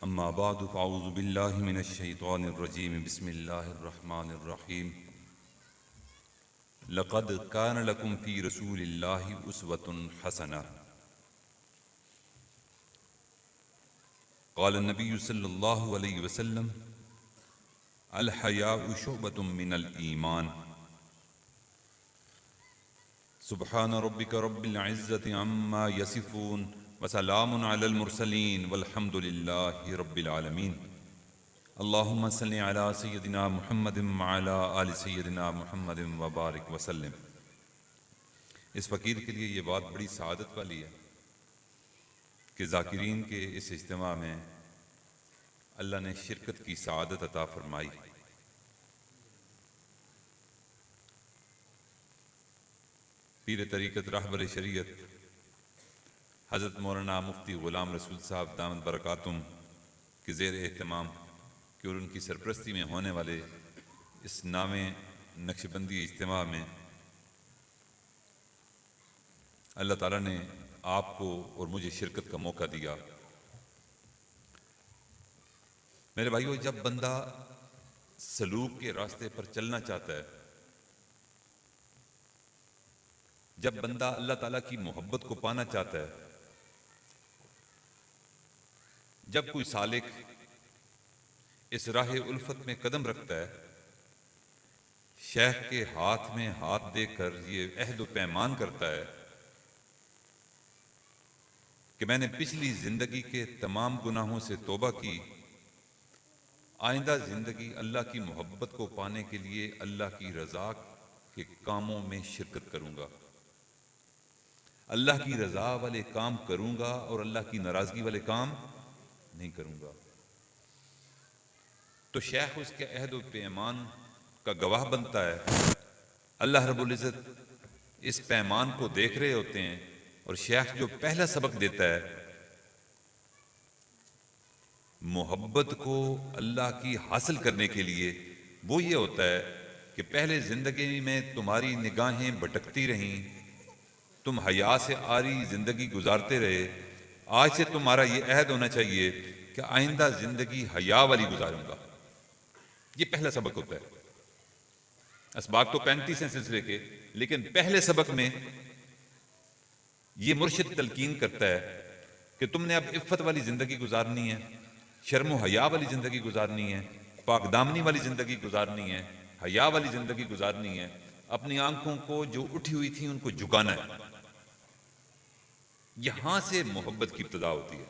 اما بعد فاعوذ باللہ من الشیطان الرجیم بسم اللہ الرحمن الرحیم لقد كان لكم في رسول الله اسوة حسنة قال النبي صلی اللہ علیہ وسلم الحیاء شعبۃ من الایمان سبحان ربک رب العزة عما یصفون وسلام علی المرسلین والحمد للہ رب العالمین اللہم صلی علی سیدنا محمد وعلی آل سیدنا محمد وبارک وسلم۔ اس فقیر کے لیے یہ بات بڑی سعادت والی ہے کہ ذاکرین کے اس اجتماع میں اللہ نے شرکت کی سعادت عطا فرمائی۔ پیر طریقت رہبر شریعت حضرت مولانا مفتی غلام رسول صاحب دامت برکاتہم کے زیر اہتمام کہ اور ان کی سرپرستی میں ہونے والے اس نام نقش بندی اجتماع میں اللہ تعالیٰ نے آپ کو اور مجھے شرکت کا موقع دیا۔ میرے بھائیو، جب بندہ سلوک کے راستے پر چلنا چاہتا ہے، جب بندہ اللہ تعالیٰ کی محبت کو پانا چاہتا ہے، جب کوئی سالک اس راہ الفت میں قدم رکھتا ہے، شیخ کے ہاتھ میں ہاتھ دے کر یہ عہد و پیمان کرتا ہے کہ میں نے پچھلی زندگی کے تمام گناہوں سے توبہ کی، آئندہ زندگی اللہ کی محبت کو پانے کے لیے اللہ کی رضا کے کاموں میں شرکت کروں گا، اللہ کی رضا والے کام کروں گا اور اللہ کی ناراضگی والے کام نہیں کروں گا۔ تو شیخ اس کے عہد و پیمان کا گواہ بنتا ہے۔ اللہ رب العزت اس پیمان کو دیکھ رہے ہوتے ہیں، اور شیخ جو پہلا سبق دیتا ہے محبت کو اللہ کی حاصل کرنے کے لیے، وہ یہ ہوتا ہے کہ پہلے زندگی میں تمہاری نگاہیں بھٹکتی رہیں، تم حیا سے آری زندگی گزارتے رہے، آج سے تمہارا یہ عہد ہونا چاہیے کہ آئندہ زندگی حیا والی گزاروں گا۔ یہ پہلا سبق ہوتا ہے۔ اسباق تو 35 ہیں سلسلے کے، لیکن پہلے سبق میں یہ مرشد تلقین کرتا ہے کہ تم نے اب عفت والی زندگی گزارنی ہے، شرم و حیا والی زندگی گزارنی ہے، پاک دامنی والی زندگی گزارنی ہے، حیا والی زندگی گزارنی ہے، اپنی آنکھوں کو جو اٹھی ہوئی تھی ان کو جھکانا ہے۔ یہاں سے محبت کی ابتدا ہوتی ہے۔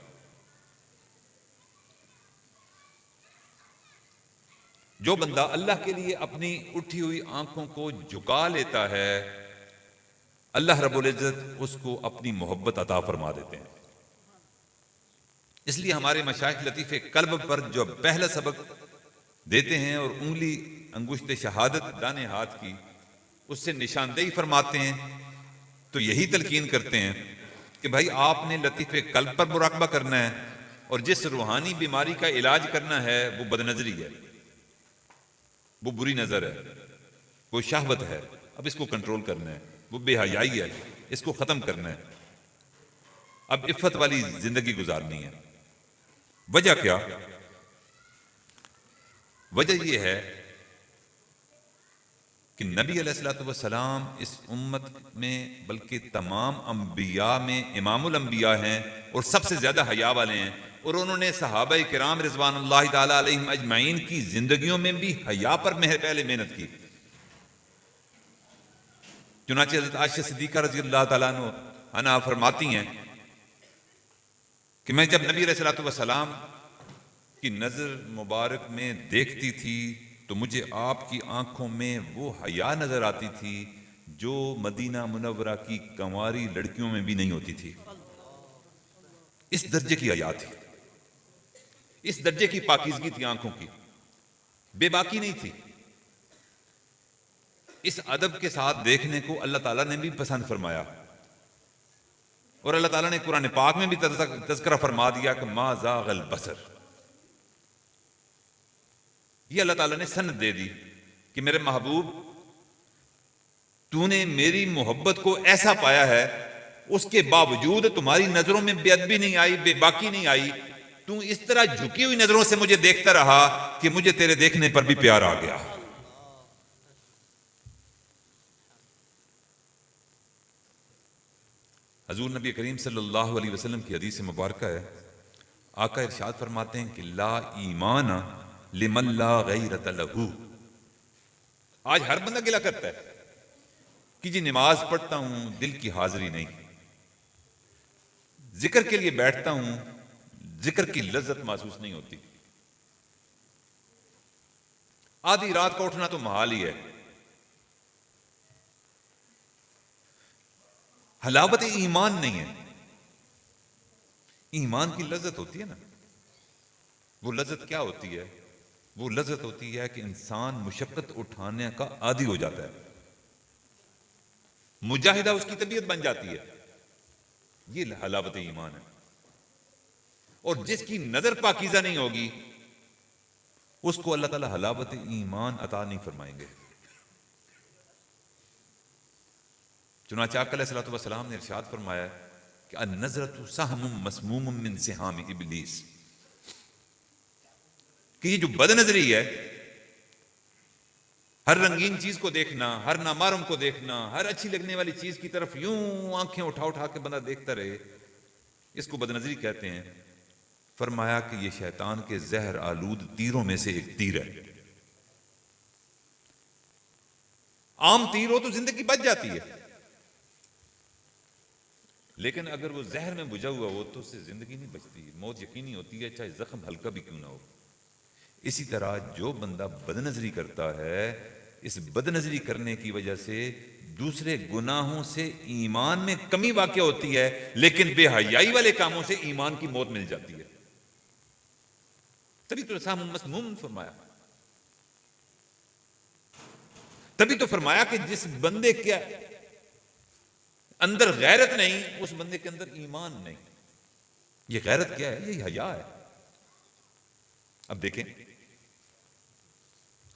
جو بندہ اللہ کے لیے اپنی اٹھی ہوئی آنکھوں کو جھکا لیتا ہے، اللہ رب العزت اس کو اپنی محبت عطا فرما دیتے ہیں۔ اس لیے ہمارے مشائخ لطیف قلب پر جو پہلا سبق دیتے ہیں اور انگلی انگشت شہادت دانے ہاتھ کی اس سے نشاندہی فرماتے ہیں، تو یہی تلقین کرتے ہیں کہ بھائی آپ نے لطیف قلب پر مراقبہ کرنا ہے، اور جس روحانی بیماری کا علاج کرنا ہے وہ بد نظری ہے، وہ بری نظر ہے، وہ شہوت ہے، اب اس کو کنٹرول کرنا ہے، وہ بے حیائی ہے، اس کو ختم کرنا ہے، اب عفت والی زندگی گزارنی ہے۔ وجہ کیا؟ وجہ یہ ہے کہ نبی علیہ الصلوۃ والسلام اس امت میں بلکہ تمام انبیاء میں امام الانبیاء ہیں اور سب سے زیادہ حیا والے ہیں، اور انہوں نے صحابہ کرام رضوان اللہ تعالی علیہم اجمعین کی زندگیوں میں بھی حیا پر پہلے محنت کی۔ چنانچہ حضرت عائشہ صدیقہ رضی اللہ تعالیٰ عنہا فرماتی ہیں کہ میں جب نبی علیہ الصلوۃ والسلام کی نظر مبارک میں دیکھتی تھی تو مجھے آپ کی آنکھوں میں وہ حیا نظر آتی تھی جو مدینہ منورہ کی کنواری لڑکیوں میں بھی نہیں ہوتی تھی۔ اس درجے کی حیا تھی، اس درجے کی پاکیزگی تھی آنکھوں کی، بے باکی نہیں تھی۔ اس ادب کے ساتھ دیکھنے کو اللہ تعالیٰ نے بھی پسند فرمایا، اور اللہ تعالیٰ نے قرآن پاک میں بھی تذکرہ فرما دیا کہ ما زاغ البصر۔ یہ اللہ تعالیٰ نے سند دے دی کہ میرے محبوب تو نے میری محبت کو ایسا پایا ہے، اس کے باوجود تمہاری نظروں میں بے ادبی نہیں آئی، بے باکی نہیں آئی، تو اس طرح جھکی ہوئی نظروں سے مجھے دیکھتا رہا کہ مجھے تیرے دیکھنے پر بھی پیار آ گیا. حضور نبی کریم صلی اللہ علیہ وسلم کی حدیث مبارکہ ہے، آقا ارشاد فرماتے ہیں کہ لا ایمان لمن لا غیرۃ لہ. آج ہر بندہ گلہ کرتا ہے کہ جی نماز پڑھتا ہوں، دل کی حاضری نہیں، ذکر کے لیے بیٹھتا ہوں، ذکر کی لذت محسوس نہیں ہوتی، آدھی رات کو اٹھنا تو محال ہی ہے. حلاوت ایمان نہیں ہے. ایمان کی لذت ہوتی ہے نا، وہ لذت کیا ہوتی ہے؟ وہ لذت ہوتی ہے کہ انسان مشقت اٹھانے کا عادی ہو جاتا ہے، مجاہدہ اس کی طبیعت بن جاتی ہے. یہ حلاوت ایمان ہے. اور جس کی نظر پاکیزہ نہیں ہوگی اس کو اللہ تعالی حلاوت ایمان عطا نہیں فرمائیں گے. چنانچہ آقا علیہ الصلوۃ والسلام نے ارشاد فرمایا کہ النظرۃ سہم مسموم من سہام ابلیس، کہ یہ جو بد نظری ہے، ہر رنگین چیز کو دیکھنا، ہر نامحرم کو دیکھنا، ہر اچھی لگنے والی چیز کی طرف یوں آنکھیں اٹھا اٹھا کے بندہ دیکھتا رہے، اس کو بد نظری کہتے ہیں. فرمایا کہ یہ شیطان کے زہر آلود تیروں میں سے ایک تیر ہے. عام تیر ہو تو زندگی بچ جاتی ہے، لیکن اگر وہ زہر میں بجھا ہوا ہو تو اس سے زندگی نہیں بچتی، موت یقینی ہوتی ہے، چاہے زخم ہلکا بھی کیوں نہ ہو. اسی طرح جو بندہ بد نظری کرتا ہے، اس بد نظری کرنے کی وجہ سے دوسرے گناہوں سے ایمان میں کمی واقع ہوتی ہے، لیکن بے حیائی والے کاموں سے ایمان کی موت مل جاتی ہے. تبھی تو سام مسموم فرمایا، تبھی تو فرمایا کہ جس بندے کے اندر غیرت نہیں، اس بندے کے اندر ایمان نہیں. یہ غیرت کیا ہے؟ یہ حیا ہے. اب دیکھیں،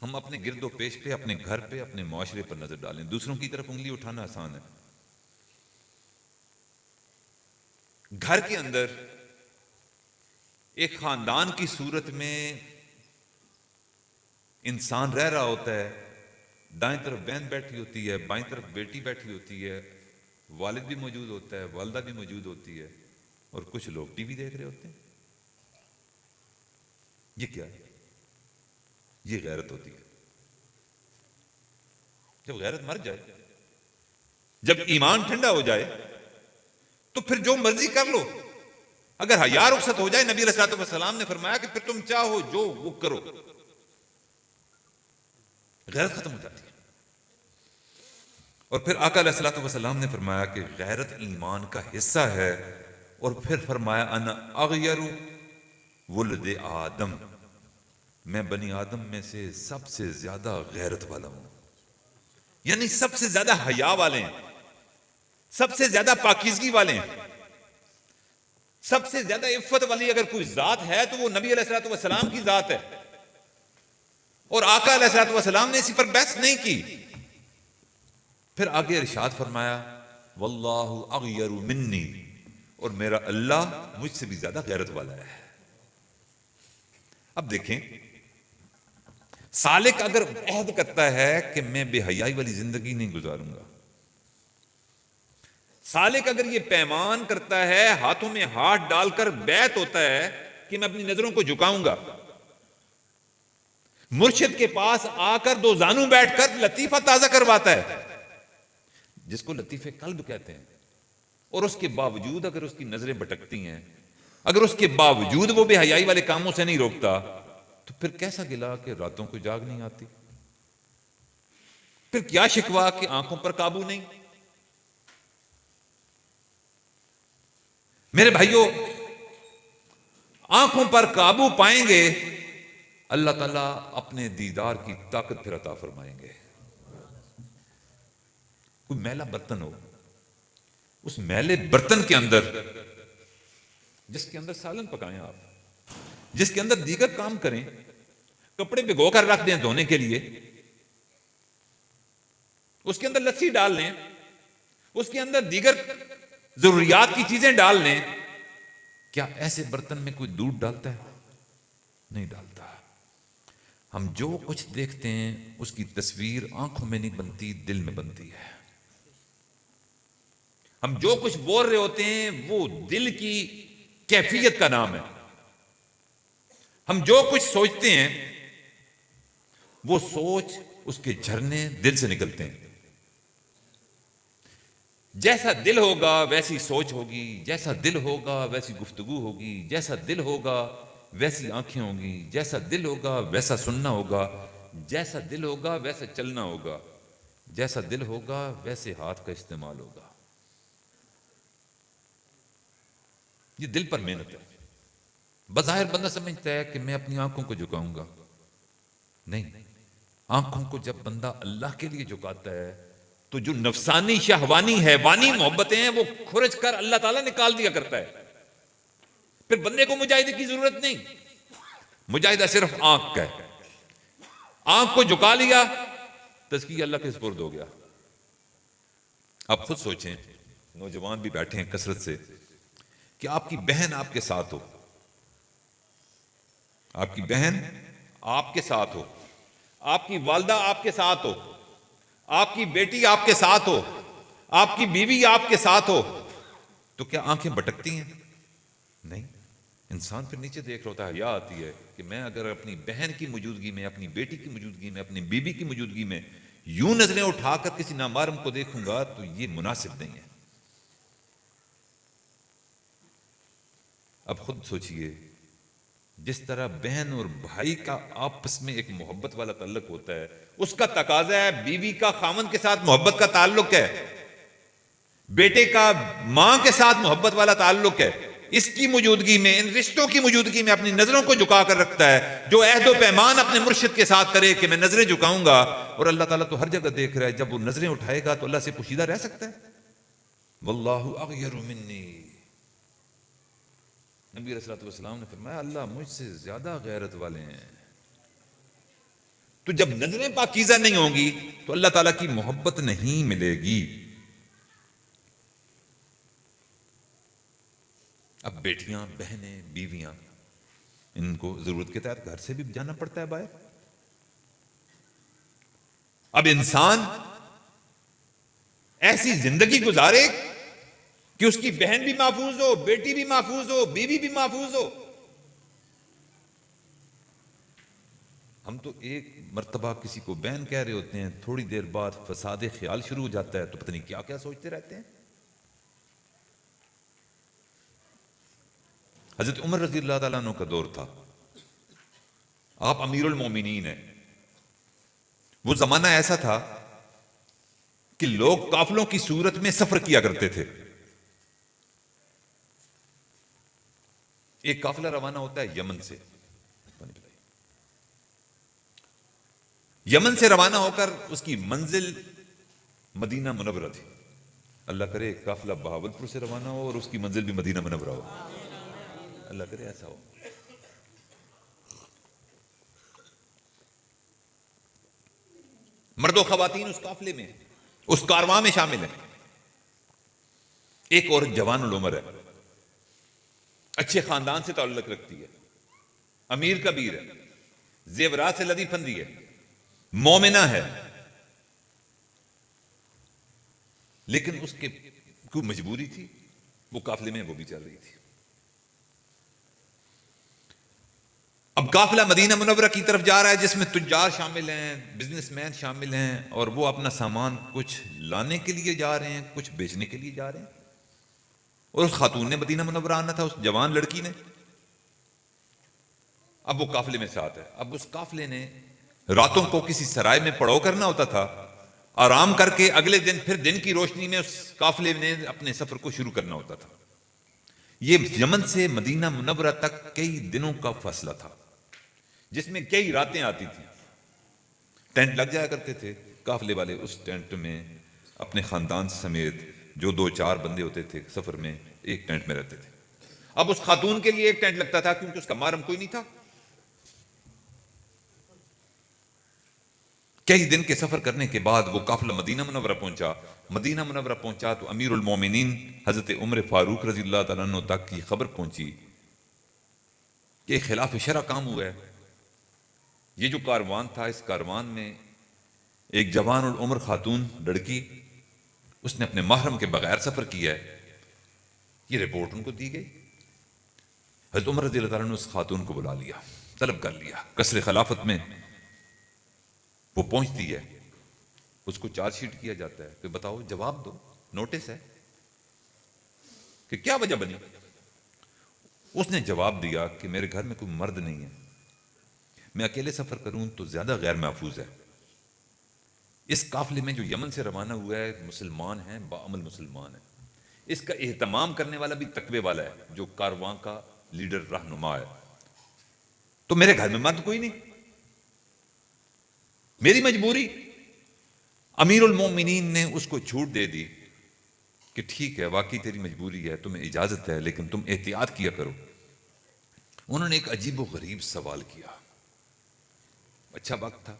ہم اپنے گرد و پیش پہ، اپنے گھر پہ، اپنے معاشرے پر نظر ڈالیں. دوسروں کی طرف انگلی اٹھانا آسان ہے. گھر کے اندر ایک خاندان کی صورت میں انسان رہ رہا ہوتا ہے، دائیں طرف بہن بیٹھی ہوتی ہے، بائیں طرف بیٹی بیٹھی ہوتی ہے، والد بھی موجود ہوتا ہے، والدہ بھی موجود ہوتی ہے، اور کچھ لوگ ٹی وی دیکھ رہے ہوتے ہیں. یہ کیا ہے؟ یہ غیرت ہوتی ہے. جب غیرت مر جائے، جب ایمان ٹھنڈا ہو جائے تو پھر جو مرضی کر لو. اگر حیا رخصت ہو جائے، نبی علیہ الصلوۃ والسلام نے فرمایا کہ پھر تم چاہو جو وہ کرو، غیرت ختم ہو جاتی ہے. اور پھر آقا علیہ الصلوۃ والسلام نے فرمایا کہ غیرت ایمان کا حصہ ہے. اور پھر فرمایا انا اغیر ولد آدم، میں بنی آدم میں سے سب سے زیادہ غیرت والا ہوں. یعنی سب سے زیادہ حیا والے ہیں، سب سے زیادہ پاکیزگی والے ہیں، سب سے زیادہ عفت والی اگر کوئی ذات ہے تو وہ نبی علیہ الصلوۃ والسلام کی ذات ہے. اور آقا علیہ الصلوۃ والسلام نے اسی پر بحث نہیں کی. پھر آگے ارشاد فرمایا واللہ اغیر منی، اور میرا اللہ مجھ سے بھی زیادہ غیرت والا ہے. اب دیکھیں، سالک اگر عہد کرتا ہے کہ میں بے حیائی والی زندگی نہیں گزاروں گا، سالک اگر یہ پیمان کرتا ہے، ہاتھوں میں ہاتھ ڈال کر بیعت ہوتا ہے کہ میں اپنی نظروں کو جھکاؤں گا، مرشد کے پاس آ کر دو زانوں بیٹھ کر لطیفہ تازہ کرواتا ہے، جس کو لطیفہ قلب کہتے ہیں، اور اس کے باوجود اگر اس کی نظریں بھٹکتی ہیں، اگر اس کے باوجود وہ بے حیائی والے کاموں سے نہیں روکتا، تو پھر کیسا گلا کہ راتوں کو جاگ نہیں آتی؟ پھر کیا شکوا کہ آنکھوں پر قابو نہیں؟ میرے بھائیوں، آنکھوں پر قابو پائیں گے، اللہ تعالیٰ اپنے دیدار کی طاقت پھر عطا فرمائیں گے. کوئی میلا برتن ہو، اس میلے برتن کے اندر، جس کے اندر سالن پکائیں آپ، جس کے اندر دیگر کام کریں، کپڑے بھگو کر رکھ دیں دھونے کے لیے، اس کے اندر لسی ڈال لیں، اس کے اندر دیگر ضروریات کی چیزیں ڈال لیں، کیا ایسے برتن میں کوئی دودھ ڈالتا ہے؟ نہیں ڈالتا۔ ہم جو کچھ دیکھتے ہیں اس کی تصویر آنکھوں میں نہیں بنتی، دل میں بنتی ہے۔ ہم جو کچھ بول رہے ہوتے ہیں وہ دل کی کیفیت کا نام ہے۔ ہم جو کچھ سوچتے ہیں وہ سوچ، اس کے جھرنے دل سے نکلتے ہیں۔ جیسا دل ہوگا ویسی سوچ ہوگی، جیسا دل ہوگا ویسی گفتگو ہوگی، جیسا دل ہوگا ویسی آنکھیں ہوں گی، جیسا دل ہوگا ویسا سننا ہوگا، جیسا دل ہوگا ویسا چلنا ہوگا، جیسا دل ہوگا ویسے ہاتھ کا استعمال ہوگا۔ یہ دل پر محنت ہے۔ بظاہر بندہ سمجھتا ہے کہ میں اپنی آنکھوں کو جھکاؤں گا، نہیں، آنکھوں کو جب بندہ اللہ کے لیے جھکاتا ہے تو جو نفسانی شہوانی حیوانی محبتیں ہیں وہ کھرچ کر اللہ تعالیٰ نکال دیا کرتا ہے۔ پھر بندے کو مجاہدے کی ضرورت نہیں، مجاہدہ صرف آنکھ کا ہے۔ آنکھ کو جھکا لیا، تزکیہ اللہ کے سپرد ہو گیا۔ آپ خود سوچیں، نوجوان بھی بیٹھے ہیں کثرت سے، کہ آپ کی بہن آپ کے ساتھ ہو، آپ کی بہن آپ کے ساتھ ہو، آپ کی والدہ آپ کے ساتھ ہو، آپ کی بیٹی آپ کے ساتھ ہو، آپ کی بیوی آپ کے ساتھ ہو، تو کیا آنکھیں بھٹکتی ہیں؟ نہیں۔ انسان پھر نیچے دیکھ رہا ہوتا ہے، حیا آتی ہے کہ میں اگر اپنی بہن کی موجودگی میں، اپنی بیٹی کی موجودگی میں، اپنی بیوی کی موجودگی میں یوں نظریں اٹھا کر کسی نامحرم کو دیکھوں گا تو یہ مناسب نہیں ہے۔ اب خود سوچئے، جس طرح بہن اور بھائی کا آپس میں ایک محبت والا تعلق ہوتا ہے، اس کا تقاضا ہے بیوی کا خامن کے ساتھ محبت کا تعلق ہے، بیٹے کا ماں کے ساتھ محبت والا تعلق ہے۔ اس کی موجودگی میں، ان رشتوں کی موجودگی میں اپنی نظروں کو جھکا کر رکھتا ہے۔ جو عہد و پیمان اپنے مرشد کے ساتھ کرے کہ میں نظریں جھکاؤں گا، اور اللہ تعالیٰ تو ہر جگہ دیکھ رہا ہے، جب وہ نظریں اٹھائے گا تو اللہ سے پوشیدہ رہ سکتا ہے؟ واللہ اغیر منی، نبی علیہ الصلوۃ والسلام نے فرمایا اللہ مجھ سے زیادہ غیرت والے ہیں۔ تو جب نظریں پاکیزہ نہیں ہوں گی تو اللہ تعالیٰ کی محبت نہیں ملے گی۔ اب بیٹیاں، بہنیں، بیویاں، ان کو ضرورت کے تحت گھر سے بھی جانا پڑتا ہے باہر۔ اب انسان ایسی زندگی گزارے کہ اس کی بہن بھی محفوظ ہو، بیٹی بھی محفوظ ہو، بیوی بھی محفوظ ہو۔ ہم تو ایک مرتبہ کسی کو بہن کہہ رہے ہوتے ہیں، تھوڑی دیر بعد فساد خیال شروع ہو جاتا ہے تو پتہ نہیں کیا کیا سوچتے رہتے ہیں۔ حضرت عمر رضی اللہ تعالیٰ عنہ کا دور تھا، آپ امیر المومنین ہیں۔ وہ زمانہ ایسا تھا کہ لوگ قافلوں کی صورت میں سفر کیا کرتے تھے۔ ایک قافلہ روانہ ہوتا ہے یمن سے، یمن سے روانہ ہو کر اس کی منزل مدینہ منورہ تھی۔ اللہ کرے ایک قافلہ بہاولپور سے روانہ ہو اور اس کی منزل بھی مدینہ منورہ ہو، اللہ کرے ایسا ہو۔ مرد و خواتین اس قافلے میں، اس کارواں میں شامل ہیں۔ ایک عورت جوان العمر ہے، اچھے خاندان سے تعلق رکھتی ہے، امیر کبیر ہے، زیورات سے لدی پھندی ہے، مومنہ ہے، لیکن اس کے کوئی مجبوری تھی، وہ قافلے میں وہ بھی چل رہی تھی۔ اب قافلہ مدینہ منورہ کی طرف جا رہا ہے جس میں تجار شامل ہیں، بزنس مین شامل ہیں، اور وہ اپنا سامان کچھ لانے کے لیے جا رہے ہیں، کچھ بیچنے کے لیے جا رہے ہیں۔ اور اس خاتون نے مدینہ منورہ آنا تھا، اس جوان لڑکی نے۔ اب وہ قافلے میں ساتھ ہے۔ اب اس قافلے نے راتوں کو کسی سرائے میں پڑاؤ کرنا ہوتا تھا، آرام کر کے اگلے دن پھر دن کی روشنی میں اس قافلے نے اپنے سفر کو شروع کرنا ہوتا تھا۔ یہ یمن سے مدینہ منورہ تک کئی دنوں کا فاصلہ تھا، جس میں کئی راتیں آتی تھیں۔ ٹینٹ لگ جایا کرتے تھے، قافلے والے اس ٹینٹ میں اپنے خاندان سمیت جو 2-4 بندے ہوتے تھے سفر میں ایک ٹینٹ میں رہتے تھے۔ اب اس خاتون کے لیے ایک ٹینٹ لگتا تھا کیونکہ اس کا محرم کوئی نہیں تھا۔ کئی دن کے سفر کرنے کے بعد وہ قافلہ مدینہ منورہ پہنچا. مدینہ منورہ پہنچا تو امیر المومنین حضرت عمر فاروق رضی اللہ تعالیٰ عنہ تک کی خبر پہنچی کہ خلاف شرع کام ہوا ہے. یہ جو کاروان تھا، اس کاروان میں ایک جوان العمر خاتون لڑکی، اس نے اپنے محرم کے بغیر سفر کیا ہے. یہ رپورٹ ان کو دی گئی. حضرت عمر رضی اللہ تعالیٰ نے اس خاتون کو بلا لیا، طلب کر لیا. قصر خلافت میں وہ پہنچتی ہے، اس کو چارج شیٹ کیا جاتا ہے کہ بتاؤ، جواب دو، نوٹس ہے کہ کیا وجہ بنی. اس نے جواب دیا کہ میرے گھر میں کوئی مرد نہیں ہے، میں اکیلے سفر کروں تو زیادہ غیر محفوظ ہے. اس قافلے میں جو یمن سے روانہ ہوا ہے مسلمان ہیں، باعمل مسلمان ہیں. اس کا اہتمام کرنے والا بھی تقوی والا ہے، جو کارواں کا لیڈر رہنما ہے. تو میرے گھر میں مرد کوئی نہیں، میری مجبوری. امیر المومنین نے اس کو چھوٹ دے دی کہ ٹھیک ہے، واقعی تیری مجبوری ہے، تمہیں اجازت ہے، لیکن تم احتیاط کیا کرو. انہوں نے ایک عجیب و غریب سوال کیا. اچھا وقت تھا،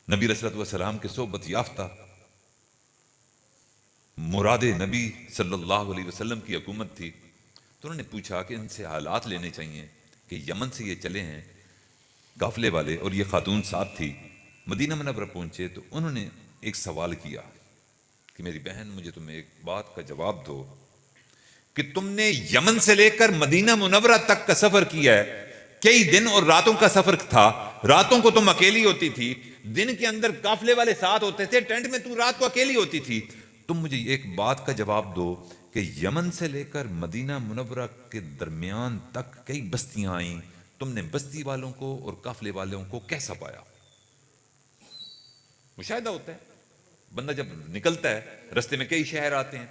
نبی علیہ الصلوۃ والسلام کے صحبت یافتہ مراد نبی صلی اللہ علیہ وسلم کی حکومت تھی. تو انہوں نے پوچھا کہ ان سے حالات لینے چاہیے کہ یمن سے یہ چلے ہیں قافلے والے، اور یہ خاتون ساتھ تھی. مدینہ منورہ پہنچے تو انہوں نے ایک سوال کیا کہ میری بہن، مجھے تم ایک بات کا جواب دو کہ تم نے یمن سے لے کر مدینہ منورہ تک کا سفر کیا ہے، کئی دن اور راتوں کا سفر تھا. راتوں کو تم اکیلی ہوتی تھی، دن کے اندر قافلے والے ساتھ ہوتے تھے، ٹینٹ میں تو رات کو اکیلی ہوتی تھی. تم مجھے ایک بات کا جواب دو کہ یمن سے لے کر مدینہ منورہ کے درمیان تک کئی بستیاں آئیں، تم نے بستی والوں کو اور قافلے والوں کو کیسا پایا؟ مشاہدہ ہوتا ہے. بندہ جب نکلتا ہے رستے میں کئی شہر آتے ہیں،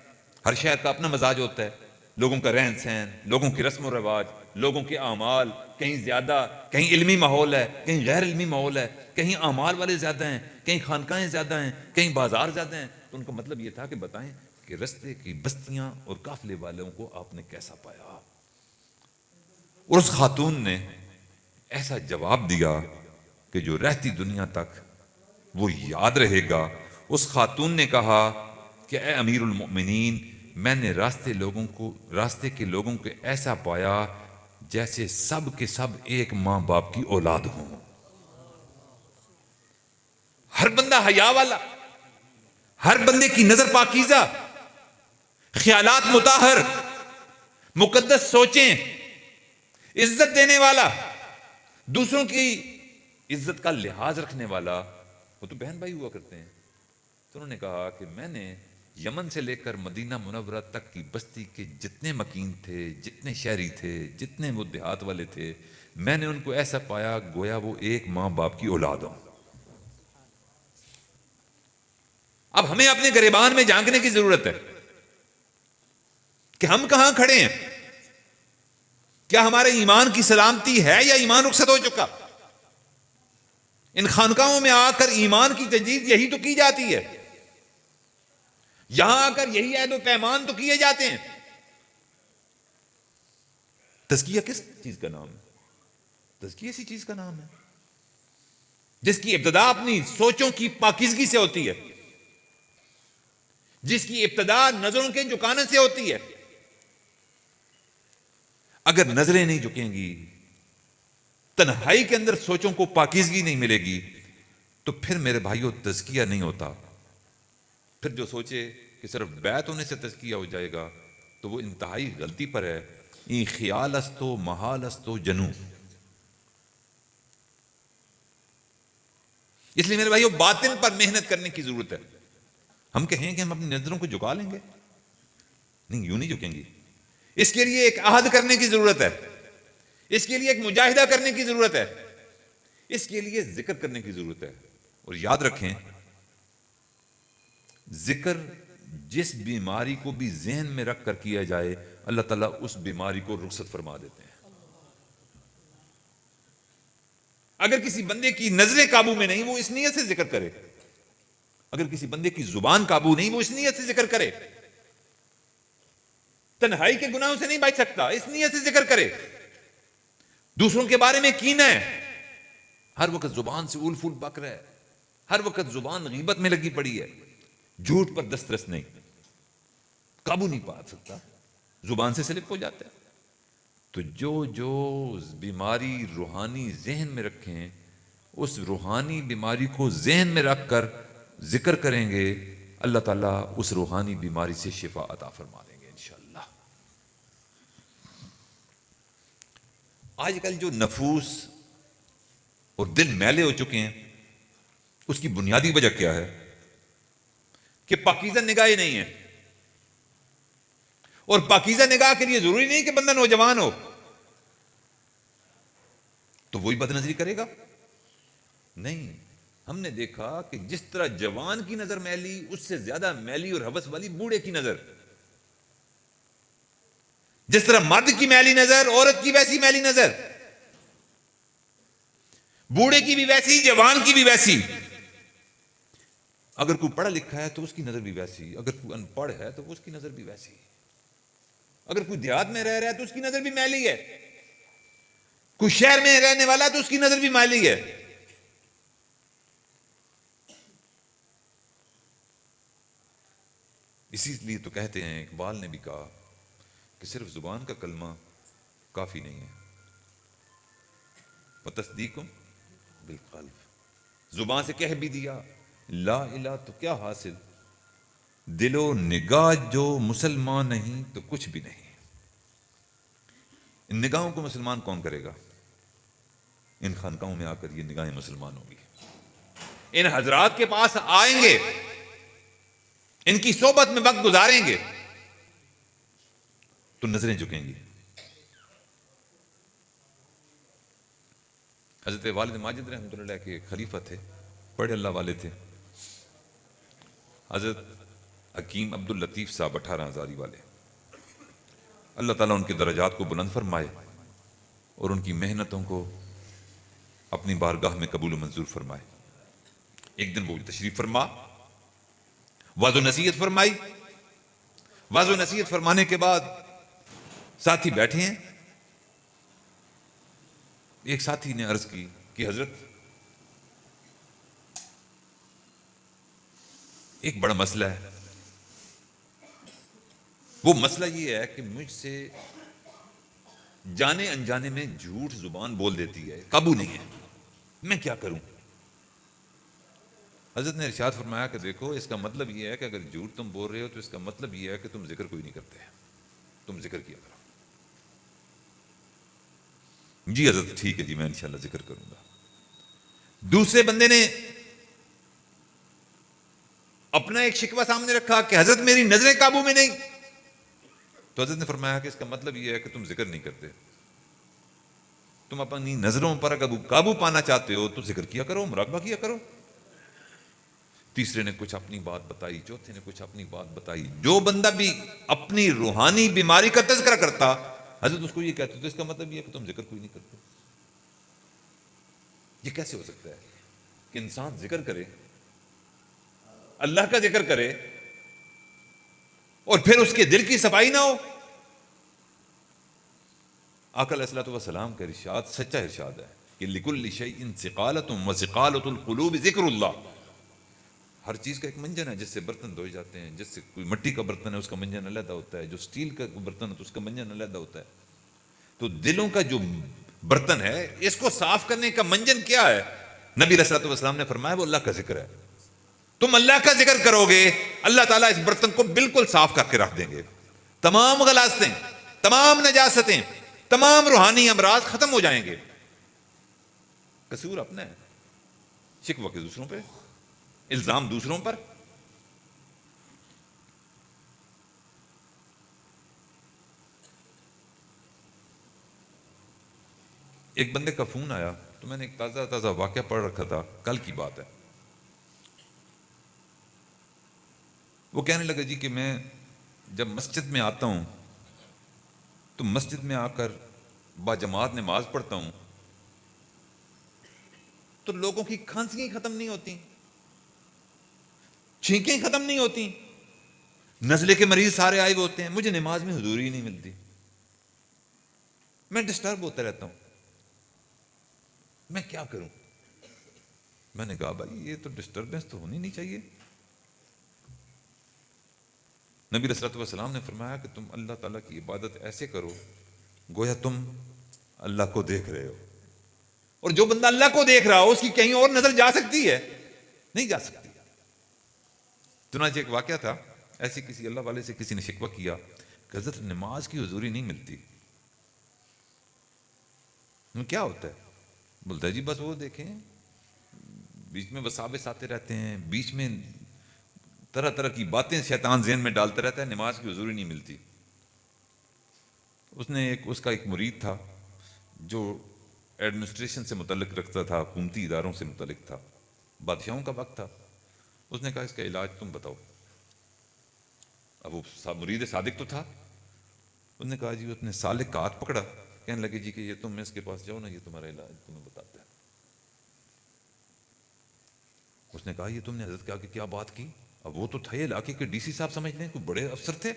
ہر شہر کا اپنا مزاج ہوتا ہے، لوگوں کا رہن سہن، لوگوں کی رسم و رواج، لوگوں کے اعمال. کہیں زیادہ، کہیں علمی ماحول ہے، کہیں غیر علمی ماحول ہے، کہیں اعمال والے زیادہ ہیں، کہیں خانقاہیں زیادہ ہیں، کہیں بازار زیادہ ہیں. تو ان کا مطلب یہ تھا کہ بتائیں کہ رستے کی بستیاں اور قافلے والوں کو آپ نے کیسا پایا. اور اس خاتون نے ایسا جواب دیا کہ جو رہتی دنیا تک وہ یاد رہے گا. اس خاتون نے کہا کہ اے امیر المؤمنین، میں نے راستے کے لوگوں کو ایسا پایا جیسے سب کے سب ایک ماں باپ کی اولاد ہوں. ہر بندہ حیا والا، ہر بندے کی نظر پاکیزہ، خیالات مطہر، مقدس سوچیں، عزت دینے والا، دوسروں کی عزت کا لحاظ رکھنے والا. وہ تو بہن بھائی ہوا کرتے ہیں. تو انہوں نے کہا کہ میں نے یمن سے لے کر مدینہ منورہ تک کی بستی کے جتنے مکین تھے، جتنے شہری تھے، جتنے وہ دیہات والے تھے، میں نے ان کو ایسا پایا گویا وہ ایک ماں باپ کی اولاد ہوں. اب ہمیں اپنے گریبان میں جھانکنے کی ضرورت ہے کہ ہم کہاں کھڑے ہیں. کیا ہمارے ایمان کی سلامتی ہے یا ایمان رخصت ہو چکا؟ ان خانقاہوں میں آ کر ایمان کی تجدید یہی تو کی جاتی ہے. یہاں آ کر یہی عہد و پیمان تو کیے جاتے ہیں. تزکیہ کس چیز کا نام ہے؟ تزکیہ اسی چیز کا نام ہے جس کی ابتدا اپنی سوچوں کی پاکیزگی سے ہوتی ہے، جس کی ابتدا نظروں کے جھکانے سے ہوتی ہے. اگر نظریں نہیں جھکیں گی، تنہائی کے اندر سوچوں کو پاکیزگی نہیں ملے گی، تو پھر میرے بھائیوں تزکیہ نہیں ہوتا. پھر جو سوچے کہ صرف بیعت ہونے سے تزکیہ ہو جائے گا تو وہ انتہائی غلطی پر ہے. این خیال استو محال استو جنو. اس لیے میرے بھائیوں باطن پر محنت کرنے کی ضرورت ہے. ہم کہیں کہ ہم اپنی نظروں کو جھکا لیں گے، نہیں، یوں نہیں جھکیں گی. اس کے لیے ایک عہد کرنے کی ضرورت ہے، اس کے لیے ایک مجاہدہ کرنے کی ضرورت ہے، اس کے لیے ذکر کرنے کی ضرورت ہے. اور یاد رکھیں، ذکر جس بیماری کو بھی ذہن میں رکھ کر کیا جائے، اللہ تعالیٰ اس بیماری کو رخصت فرما دیتے ہیں. اگر کسی بندے کی نظریں قابو میں نہیں، وہ اس نیت سے ذکر کرے. اگر کسی بندے کی زبان قابو نہیں، وہ اس نیت سے ذکر کرے. تنہائی کے گناہوں سے نہیں بچ سکتا، اس نیت سے ذکر کرے. دوسروں کے بارے میں کینہ ہے، ہر وقت زبان سے اول پھول بک رہا ہے، ہر وقت زبان غیبت میں لگی پڑی ہے، جھوٹ پر دسترس نہیں، قابو نہیں پا سکتا، زبان سے سلپ ہو جاتا ہے۔ تو جو بیماری روحانی ذہن میں رکھیں، اس روحانی بیماری کو ذہن میں رکھ کر ذکر کریں گے، اللہ تعالیٰ اس روحانی بیماری سے شفا عطا فرما دیں گے انشاءاللہ۔ آج کل جو نفوس اور دل میلے ہو چکے ہیں، اس کی بنیادی وجہ کیا ہے؟ کہ پاکیزہ نگاہیں نہیں ہیں، اور پاکیزہ نگاہ کے لیے ضروری نہیں کہ بندہ نوجوان ہو تو وہی بد نظری کرے گا، نہیں۔ ہم نے دیکھا کہ جس طرح جوان کی نظر میلی، اس سے زیادہ میلی اور ہوس والی بوڑھے کی نظر، جس طرح مرد کی میلی نظر، عورت کی ویسی میلی نظر، بوڑھے کی بھی ویسی، جوان کی بھی ویسی۔ اگر کوئی پڑھا لکھا ہے تو اس کی نظر بھی ویسی، اگر کوئی ان پڑھ ہے تو اس کی نظر بھی ویسی، اگر کوئی دیہات میں رہ رہا ہے تو اس کی نظر بھی میلی ہے، کوئی شہر میں رہنے والا ہے تو اس کی نظر بھی میلی ہے۔ اسی لیے تو کہتے ہیں، اقبال نے بھی کہا کہ صرف زبان کا کلمہ کافی نہیں ہے، وَتَصْدِيقٌ بِالْقَلْبِ، زبان سے کہہ بھی دیا لا الہ تو کیا حاصل، دل و نگاہ جو مسلمان نہیں تو کچھ بھی نہیں۔ ان نگاہوں کو مسلمان کون کرے گا؟ ان خانقاہوں میں آ کر یہ نگاہیں مسلمان ہوگی، ان حضرات کے پاس آئیں گے، ان کی صحبت میں وقت گزاریں گے تو نظریں جھکیں گی۔ حضرت والد ماجد رحمۃ اللہ علیہ کے خلیفہ تھے، بڑے اللہ والے تھے، حضرت حکیم عبد اللطیف صاحب 18 ہزاری والے، اللہ تعالیٰ ان کے درجات کو بلند فرمائے اور ان کی محنتوں کو اپنی بارگاہ میں قبول و منظور فرمائے۔ ایک دن وہ تشریف فرما، واضح و نصیحت فرمائی، واضح و نصیحت فرمانے کے بعد ساتھی بیٹھے ہیں، ایک ساتھی نے عرض کی کہ حضرت ایک بڑا مسئلہ ہے، وہ مسئلہ یہ ہے کہ مجھ سے جانے انجانے میں جھوٹ زبان بول دیتی ہے، قابو نہیں ہے، میں کیا کروں؟ حضرت نے ارشاد فرمایا کہ دیکھو، اس کا مطلب یہ ہے کہ اگر جھوٹ تم بول رہے ہو تو اس کا مطلب یہ ہے کہ تم ذکر کوئی نہیں کرتے، تم ذکر کیا کرو۔ جی حضرت ٹھیک ہے جی، میں انشاءاللہ ذکر کروں گا۔ دوسرے بندے نے اپنا ایک شکوہ سامنے رکھا کہ حضرت میری نظریں قابو میں نہیں، تو حضرت نے فرمایا کہ اس کا مطلب یہ ہے کہ تم ذکر نہیں کرتے، تم اپنی نظروں پر اگر قابو پانا چاہتے ہو تو ذکر کیا کرو، مراقبہ کیا کرو۔ تیسرے نے کچھ اپنی بات بتائی، چوتھے نے کچھ اپنی بات بتائی۔ جو بندہ بھی اپنی روحانی بیماری کا تذکرہ کرتا، حضرت اس کو یہ کہتے تو اس کا مطلب یہ ہے کہ تم ذکر کوئی نہیں کرتے۔ یہ کیسے ہو سکتا ہے کہ انسان ذکر کرے، اللہ کا ذکر کرے، اور پھر اس کے دل کی صفائی نہ ہو؟ آقا علیہ الصلوۃ والسلام کا ارشاد سچا ارشاد ہے کہ لِكُلِّ شَيْءٍ ثِقَالَةٌ وَثِقَالَةُ الْقُلُوبِ ذِكْرُ اللَّهِ۔ ہر چیز کا ایک منجن ہے، جس سے برتن دھوئے جاتے ہیں، جس سے کوئی مٹی کا برتن ہے اس کا منجن علیحدہ ہوتا ہے، جو سٹیل کا برتن ہے تو اس کا منجن علیحدہ ہوتا ہے۔ تو دلوں کا جو برتن ہے، اس کو صاف کرنے کا منجن کیا ہے؟ نبی علیہ الصلوۃ والسلام نے فرمایا وہ اللہ کا ذکر ہے۔ تم اللہ کا ذکر کرو گے، اللہ تعالیٰ اس برتن کو بالکل صاف کر کے رکھ دیں گے، تمام غلاظتیں، تمام نجاستیں، تمام روحانی امراض ختم ہو جائیں گے۔ قصور اپنا ہے، شکوہ کے دوسروں پہ، الزام دوسروں پر۔ ایک بندے کا فون آیا تو میں نے ایک تازہ واقعہ پڑھ رکھا تھا، کل کی بات ہے۔ وہ کہنے لگا جی کہ میں جب مسجد میں آتا ہوں تو مسجد میں آ کر باجماعت نماز پڑھتا ہوں تو لوگوں کی کھانسیاں ختم نہیں ہوتی، چھینکیں ختم نہیں ہوتی، نزلے کے مریض سارے آئے ہوئے ہوتے ہیں، مجھے نماز میں حضوری نہیں ملتی، میں ڈسٹرب ہوتا رہتا ہوں، میں کیا کروں؟ میں نے کہا بھائی یہ تو ڈسٹربنس تو ہونی نہیں چاہیے. نبی علیہ الصلوۃ والسلام نے فرمایا کہ تم اللہ تعالیٰ کی عبادت ایسے کرو گویا تم اللہ کو دیکھ رہے ہو. اور جو بندہ اللہ کو دیکھ رہا ہو اس کی کہیں اور نظر جا سکتی ہے؟ نہیں جا سکتی. چنانچہ ایک واقعہ تھا, ایسی کسی اللہ والے سے کسی نے شکوہ کیا کہ حضرت نماز کی حضوری نہیں ملتی. کیا ہوتا ہے؟ بولتا ہے جی بس وہ دیکھیں بیچ میں وساوس آتے رہتے ہیں, بیچ میں طرح طرح کی باتیں شیطان ذہن میں ڈالتا رہتا ہے, نماز کی حضوری نہیں ملتی. اس کا ایک مرید تھا جو ایڈمنسٹریشن سے متعلق رکھتا تھا, حکومتی اداروں سے متعلق تھا, بادشاہوں کا وقت تھا. اس نے کہا اس کا علاج تم بتاؤ. اب وہ مرید صادق تو تھا. اس نے کہا جی اس نے سالک کا ہاتھ پکڑا, کہنے لگے جی کہ یہ تم اس کے پاس جاؤ نا, یہ تمہارا علاج تمہیں بتاتا ہے. اس نے کہا یہ تم نے حضرت کے آگے کیا بات کی؟ اب وہ تو تھے علاقے کے ڈی سی صاحب سمجھ لیں, کوئی بڑے افسر تھے,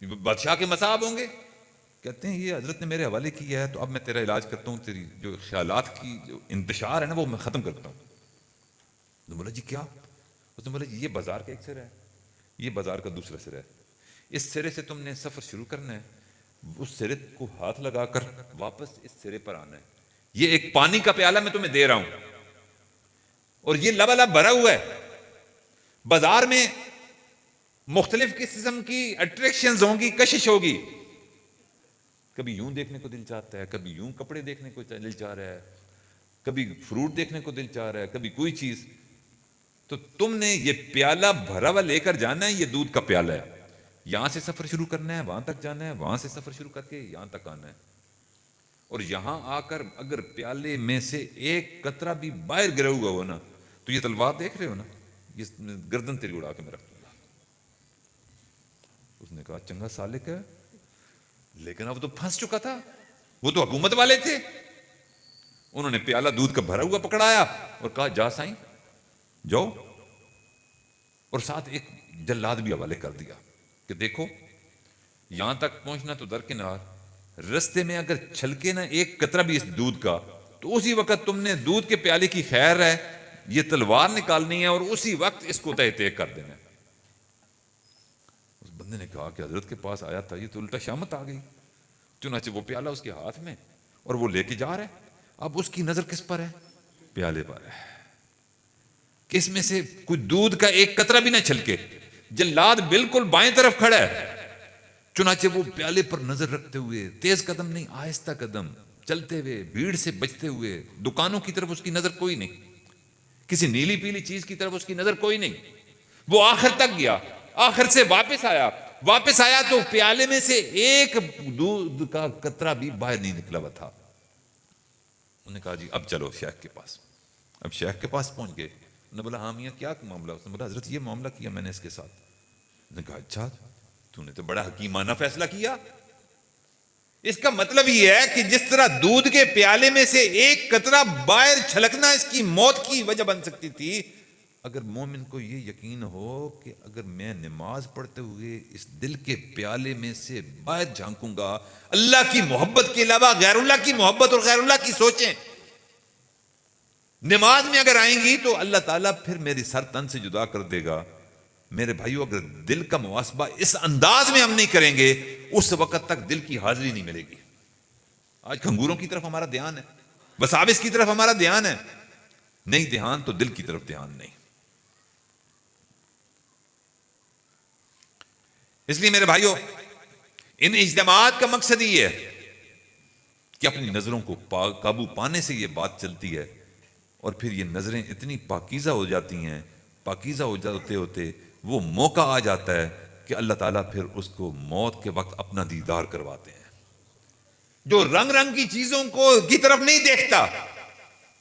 بادشاہ کے مصاحب ہوں گے. کہتے ہیں یہ حضرت نے میرے حوالے کیا ہے تو اب میں تیرا علاج کرتا ہوں, تیری جو خیالات کی جو انتشار ہے نا وہ میں ختم کرتا ہوں. تو بولا جی کیا؟ اس نے بولا جی یہ بازار کا ایک سرا ہے, یہ بازار کا دوسرا سرا ہے, اس سرے سے تم نے سفر شروع کرنا ہے, اس سرے کو ہاتھ لگا کر واپس اس سرے پر آنا ہے. یہ ایک پانی کا پیالہ میں تمہیں دے رہا ہوں اور یہ لبالب بھرا ہوا ہے. بازار میں مختلف قسم کی اٹریکشنز ہوں گی, کشش ہوگی. کبھی یوں دیکھنے کو دل چاہتا ہے, کبھی یوں کپڑے دیکھنے کو دل چاہ رہا ہے, کبھی فروٹ دیکھنے کو دل چاہ رہا ہے, کبھی کوئی چیز. تو تم نے یہ پیالہ بھرا ہوا لے کر جانا ہے, یہ دودھ کا پیالہ ہے. یہاں سے سفر شروع کرنا ہے, وہاں تک جانا ہے, وہاں سے سفر شروع کر کے یہاں تک آنا ہے. اور یہاں آ کر اگر پیالے میں سے ایک قطرہ بھی باہر گرا ہوا ہو نا, تو یہ تلوار دیکھ رہے ہو نا, یہ گردن تیری اڑا کے میں رکھ دوں گا. اس نے کہا چنگا سالک ہے, لیکن اب تو پھنس چکا تھا, وہ تو حکومت والے تھے. انہوں نے پیالہ دودھ کا بھرا ہوا پکڑایا اور کہا جا سائیں جاؤ, اور ساتھ ایک جلاد بھی حوالے کر دیا کہ دیکھو یہاں تک پہنچنا تو درکنار, رستے میں اگر چھلکے نا ایک قطرہ بھی اس دودھ کا تو اسی وقت تم نے دودھ کے پیالے کی خیر ہے, یہ تلوار نکالنی ہے اور اسی وقت اس کو تہ کر دینا ہے. اس بندے نے کہا کہ حضرت کے پاس آیا تھا, یہ تو الٹا شامت آ گئی. چنانچہ وہ پیالہ اس کے ہاتھ میں اور وہ لے کے جا رہا ہے. اب اس کی نظر کس پر ہے؟ پیالے پر ہے, کس میں سے کوئی دودھ کا ایک قطرہ بھی نہ چھلکے. جلاد بالکل بائیں طرف کھڑا ہے. چنانچہ وہ پیالے پر نظر رکھتے ہوئے, تیز قدم نہیں آہستہ قدم چلتے ہوئے, بھیڑ سے بچتے ہوئے, دکانوں کی طرف اس کی نظر کوئی نہیں, کسی نیلی پیلی چیز کی طرف اس کی نظر کوئی نہیں. وہ آخر تک گیا, آخر سے واپس آیا تو پیالے میں سے ایک دودھ کا قطرہ بھی باہر نہیں نکلا ہوا تھا. انہوں نے کہا جی اب چلو شیخ کے پاس. اب شیخ کے پاس پہنچ گئے. انہوں نے بولا ہاں میاں کیا معاملہ؟ اس نے بولا حضرت یہ معاملہ کیا میں نے اس کے ساتھ. انہوں نے کہا اچھا تو نے تو بڑا حکیمانہ فیصلہ کیا. اس کا مطلب یہ ہے کہ جس طرح دودھ کے پیالے میں سے ایک قطرہ باہر چھلکنا اس کی موت کی وجہ بن سکتی تھی, اگر مومن کو یہ یقین ہو کہ اگر میں نماز پڑھتے ہوئے اس دل کے پیالے میں سے باہر جھانکوں گا, اللہ کی محبت کے علاوہ غیر اللہ کی محبت اور غیر اللہ کی سوچیں نماز میں اگر آئیں گی تو اللہ تعالیٰ پھر میری سر تن سے جدا کر دے گا. میرے بھائیو اگر دل کا محاسبہ اس انداز میں ہم نہیں کریں گے اس وقت تک دل کی حاضری نہیں ملے گی. آج کھنگوروں کی طرف ہمارا دھیان ہے, وساوس کی طرف ہمارا دھیان ہے, نہیں دھیان تو دل کی طرف دھیان نہیں. اس لیے میرے بھائیو ان اجتماعات کا مقصد یہ ہے کہ اپنی نظروں کو قابو پانے سے یہ بات چلتی ہے, اور پھر یہ نظریں اتنی پاکیزہ ہو جاتی ہیں, پاکیزہ ہو جاتے ہوتے وہ موقع آ جاتا ہے کہ اللہ تعالیٰ پھر اس کو موت کے وقت اپنا دیدار کرواتے ہیں. جو رنگ رنگ کی چیزوں کی طرف نہیں دیکھتا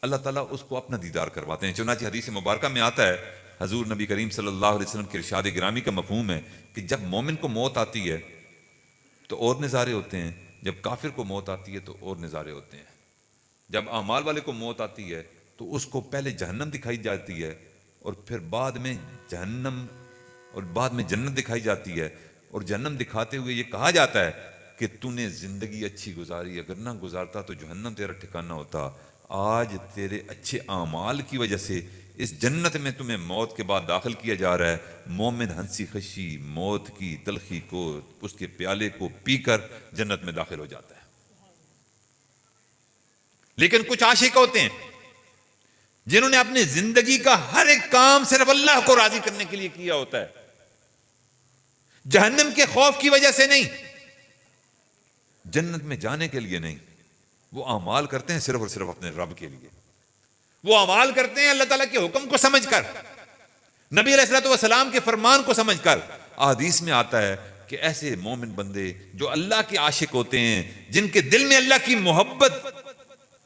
اللہ تعالیٰ اس کو اپنا دیدار کرواتے ہیں. چنانچہ حدیث مبارکہ میں آتا ہے, حضور نبی کریم صلی اللہ علیہ وسلم کے ارشاد گرامی کا مفہوم ہے کہ جب مومن کو موت آتی ہے تو اور نظارے ہوتے ہیں, جب کافر کو موت آتی ہے تو اور نظارے ہوتے ہیں. جب اعمال والے کو موت آتی ہے تو اس کو پہلے جہنم دکھائی جاتی ہے اور پھر بعد میں جنت دکھائی جاتی ہے, اور جہنم دکھاتے ہوئے یہ کہا جاتا ہے کہ تو نے زندگی اچھی گزاری, اگر نہ گزارتا تو جہنم تیرا ٹھکانہ ہوتا, آج تیرے اچھے اعمال کی وجہ سے اس جنت میں تمہیں موت کے بعد داخل کیا جا رہا ہے۔ مومن ہنسی خشی موت کی تلخی کو، اس کے پیالے کو پی کر جنت میں داخل ہو جاتا ہے۔ لیکن کچھ عاشق ہوتے ہیں جنہوں نے اپنی زندگی کا ہر ایک کام صرف اللہ کو راضی کرنے کے لیے کیا ہوتا ہے، جہنم کے خوف کی وجہ سے نہیں، جنت میں جانے کے لیے نہیں۔ وہ اعمال کرتے ہیں صرف اور صرف اپنے رب کے لیے، وہ اعمال کرتے ہیں اللہ تعالیٰ کے حکم کو سمجھ کر، نبی علیہ الصلوۃ والسلام کے فرمان کو سمجھ کر۔ احادیث میں آتا ہے کہ ایسے مومن بندے جو اللہ کے عاشق ہوتے ہیں، جن کے دل میں اللہ کی محبت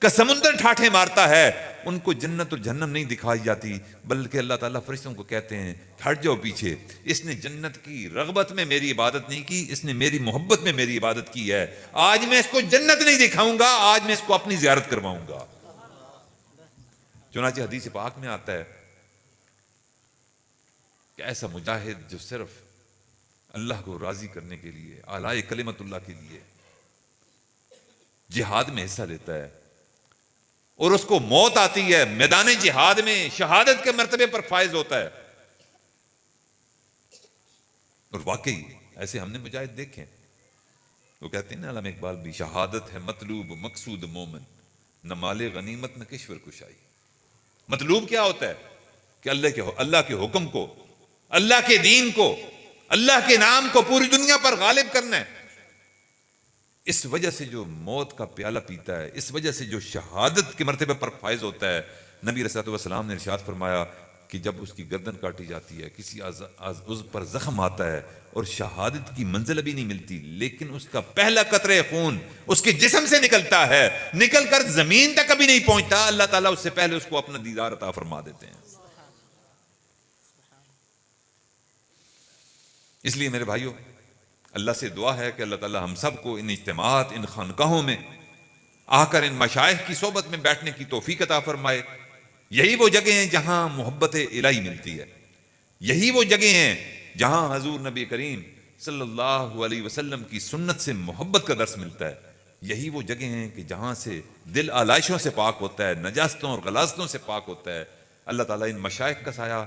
کا سمندر ٹھاٹھے مارتا ہے، ان کو جنت اور جہنم نہیں دکھائی جاتی، بلکہ اللہ تعالیٰ فرشتوں کو کہتے ہیں ہٹ جاؤ پیچھے، اس نے جنت کی رغبت میں میری عبادت نہیں کی، اس نے میری محبت میں میری عبادت کی ہے، آج میں اس کو جنت نہیں دکھاؤں گا، آج میں اس کو اپنی زیارت کرواؤں گا۔ چنانچہ حدیث پاک میں آتا ہے کہ ایسا مجاہد جو صرف اللہ کو راضی کرنے کے لیے، اعلی کلمت اللہ کے لیے جہاد میں حصہ لیتا ہے اور اس کو موت آتی ہے، میدان جہاد میں شہادت کے مرتبے پر فائز ہوتا ہے، اور واقعی ایسے ہم نے مجاہد دیکھے، وہ کہتے ہیں نا علامہ اقبال بھی، شہادت ہے مطلوب مقصود مومن، نہ مال غنیمت نہ کشور کشائی۔ مطلوب کیا ہوتا ہے کہ اللہ کے حکم کو، اللہ کے دین کو، اللہ کے نام کو پوری دنیا پر غالب کرنا ہے۔ اس وجہ سے جو موت کا پیالہ پیتا ہے، اس وجہ سے جو شہادت کے مرتبے پر فائز ہوتا ہے، نبی علیہ الصلوۃ والسلام نے ارشاد فرمایا کہ جب اس کی گردن کاٹی جاتی ہے، کسی عضو پر زخم آتا ہے اور شہادت کی منزل ابھی نہیں ملتی، لیکن اس کا پہلا قطرہ خون اس کے جسم سے نکلتا ہے، نکل کر زمین تک کبھی نہیں پہنچتا، اللہ تعالیٰ اس سے پہلے اس کو اپنا دیدار عطا فرما دیتے ہیں۔ اس لیے میرے بھائیوں، اللہ سے دعا ہے کہ اللہ تعالیٰ ہم سب کو ان اجتماعات، ان خانقاہوں میں آ کر ان مشائخ کی صحبت میں بیٹھنے کی توفیق عطا فرمائے۔ یہی وہ جگہ ہیں جہاں محبت الہی ملتی ہے، یہی وہ جگہ ہیں جہاں حضور نبی کریم صلی اللہ علیہ وسلم کی سنت سے محبت کا درس ملتا ہے، یہی وہ جگہ ہیں کہ جہاں سے دل آلائشوں سے پاک ہوتا ہے، نجاستوں اور غلاظتوں سے پاک ہوتا ہے۔ اللہ تعالیٰ ان مشائخ کا سایہ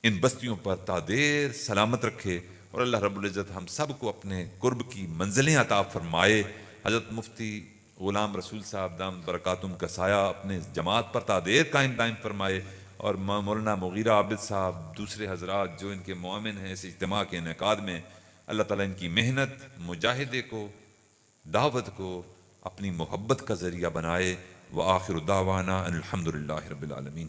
ان بستیوں پر تا دیر سلامت رکھے، اور اللہ رب العزت ہم سب کو اپنے قرب کی منزلیں عطا فرمائے۔ حضرت مفتی غلام رسول صاحب دامت برکاتہم کا سایہ اپنے جماعت پر تا دیر قائم دائم فرمائے، اور مولانا مغیرہ عابد صاحب، دوسرے حضرات جو ان کے معاون ہیں اس اجتماع کے انعقاد میں، اللہ تعالیٰ ان کی محنت، مجاہدے کو، دعوت کو اپنی محبت کا ذریعہ بنائے۔ وآخر دعوانا ان الحمد للہ رب العالمین۔